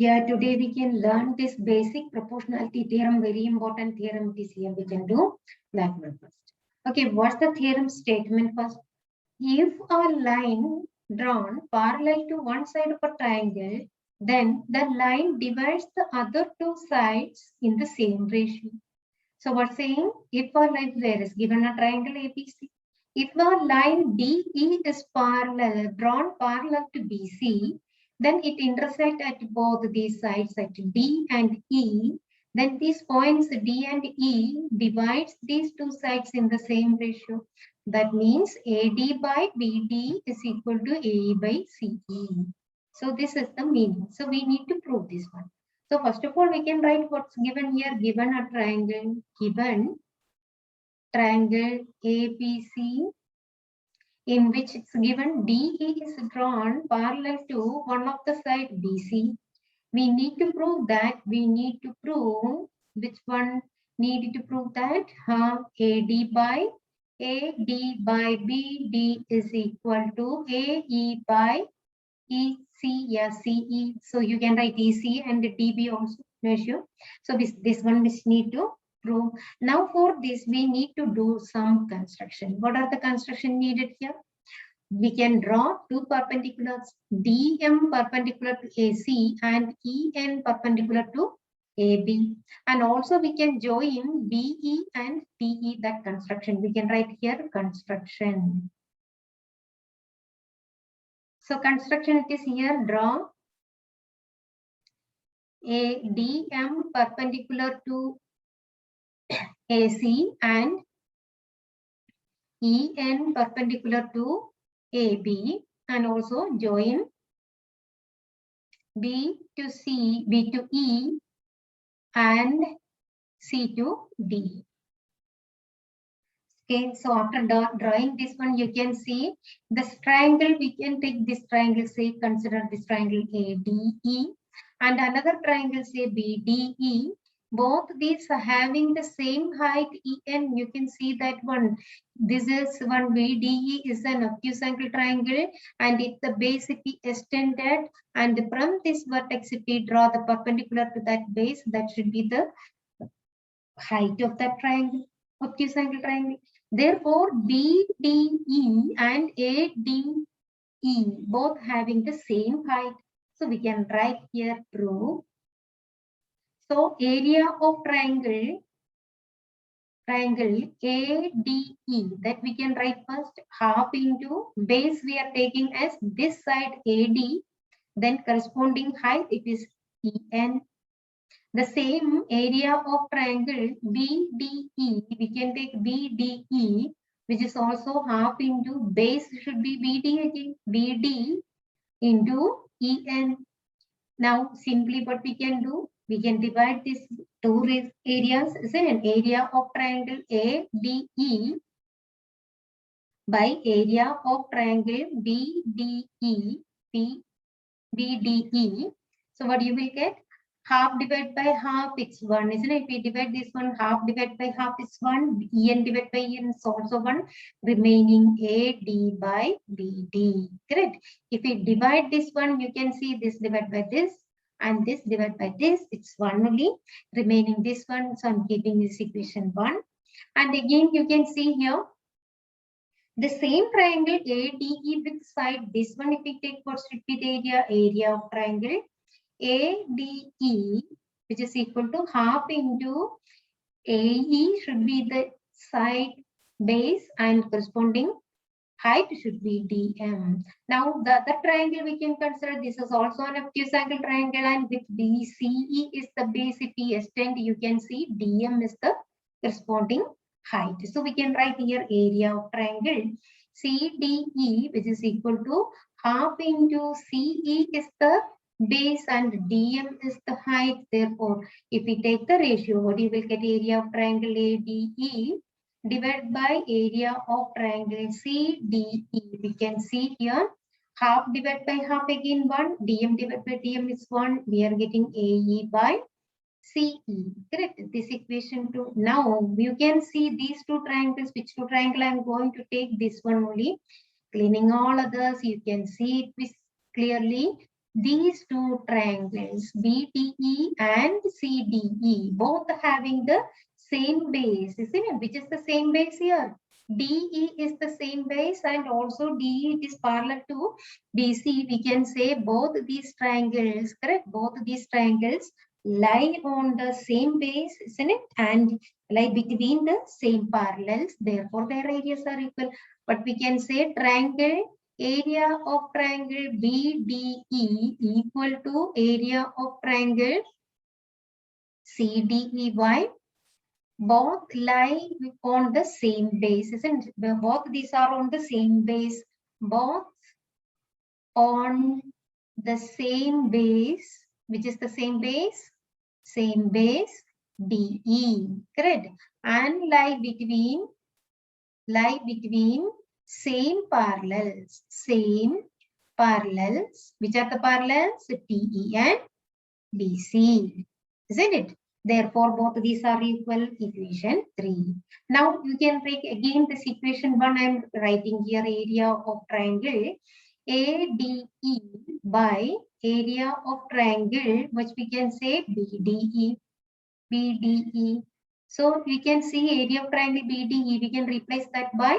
Yeah, today we can learn this basic proportionality theorem, very important theorem it is here. We can do that one first. Okay, what's the theorem statement first? If a line drawn parallel to one side of a triangle, then the line divides the other two sides in the same ratio. So what's saying? If a line there is given a triangle ABC, if a line DE is drawn parallel to BC, then it intersects at both these sides at D and E. Then these points D and E divides these two sides in the same ratio. That means AD by BD is equal to AE by CE. So this is the meaning. So we need to prove this one. So first of all, we can write what's given here. Given a triangle, given triangle ABC, in which it's given DE is drawn parallel to one of the side BC. We need to prove that. We need to prove which one needed to prove that AD by BD is equal to AE by EC, yeah, CE. So you can write EC and DB also ratio. So this one we need to prove. Now for this, we need to do some construction. What are the construction needed here? We can draw two perpendiculars, DM perpendicular to AC and EN perpendicular to AB. And also we can join BE and DE, that construction. We can write here construction. So construction it is here, draw a DM perpendicular to AC and EN perpendicular to AB, and also join B to C, B to E and C to D. Okay, so after drawing this one, you can see this triangle. We can take this triangle, say consider this triangle ADE, and another triangle say BDE. Both these are having the same height EN. You can see that one. This is one BDE is an obtuse angle triangle, and if the base if we extended, and from this vertex if we draw the perpendicular to that base, that should be the height of that triangle, obtuse angle triangle. Therefore, BDE and ADE both having the same height. So we can write here prove. So area of triangle ADE, that we can write first half into base we are taking as this side AD, then corresponding height it is EN. The same area of triangle BDE, we can take BDE, which is also half into base should be BD again, BD into EN. Now simply what we can do, we can divide these two areas, is an area of triangle ADE by area of triangle BDE. So what you will get? Half divided by half, it's 1, isn't it? If we divide this one, half divided by half is 1, EN divided by EN is also 1, remaining AD by BD, correct? If we divide this one, you can see this divided by this, and this divided by this, it's 1 only, remaining this one, so I'm keeping this equation 1. And again, you can see here, the same triangle ADE with side, this one if we take what should be the area of triangle ADE, which is equal to half into AE should be the side base and corresponding height should be DM. Now the other triangle we can consider, this is also an obtuse angle triangle, and with BCE is the base. If we extend, you can see DM is the corresponding height. So we can write here area of triangle CDE, which is equal to half into CE is the base and DM is the height. Therefore, if we take the ratio, what you will get? Area of triangle ADE divided by area of triangle CDE. We can see here half divided by half again 1, DM divided by DM is 1. We are getting AE by CE. Correct? This equation 2. Now you can see these two triangles. Which two triangle I am going to take? This one only. Cleaning all others, you can see it clearly. these two triangles BDE and CDE both having the same base, isn't it? Which is the same base here? DE is the same base and also DE is parallel to BC. We can say both these triangles, correct? Both these triangles lie on the same base, isn't it? And lie between the same parallels. Therefore, their areas are equal. But we can say triangle area of triangle BDE equal to area of triangle CDEY. Both lie on the same base, isn't it? Both these are on the same base. Both on the same base, which is the same base? Same base DE, correct? And lie between same parallels, which are the parallels? TE and BC, isn't it? Therefore, both these are equal. Equation 3. Now, you can take again this equation 1. I am writing here area of triangle ADE by area of triangle, which we can say BDE. So, we can see area of triangle BDE. We can replace that by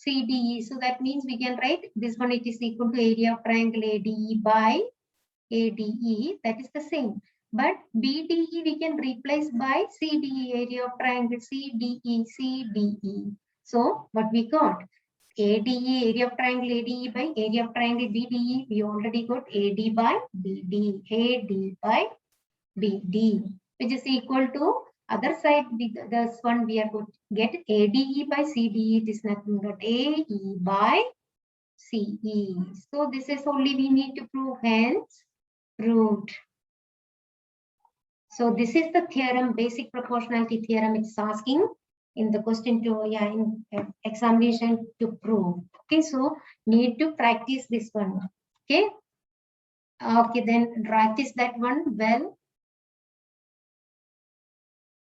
CDE. So, that means we can write this one, it is equal to area of triangle ADE by ADE. That is the same. But BDE we can replace by CDE, area of triangle CDE. So what we got? ADE, area of triangle ADE by area of triangle BDE. We already got AD by BD. AD by BD, which is equal to other side. This one we are going to get ADE by CDE. It is nothing but AE by CE. So this is only we need to prove, hence proved. So this is the theorem, basic proportionality theorem. It's asking in the question to, in examination to prove. Okay, so need to practice this one. Okay. Okay, then practice that one well.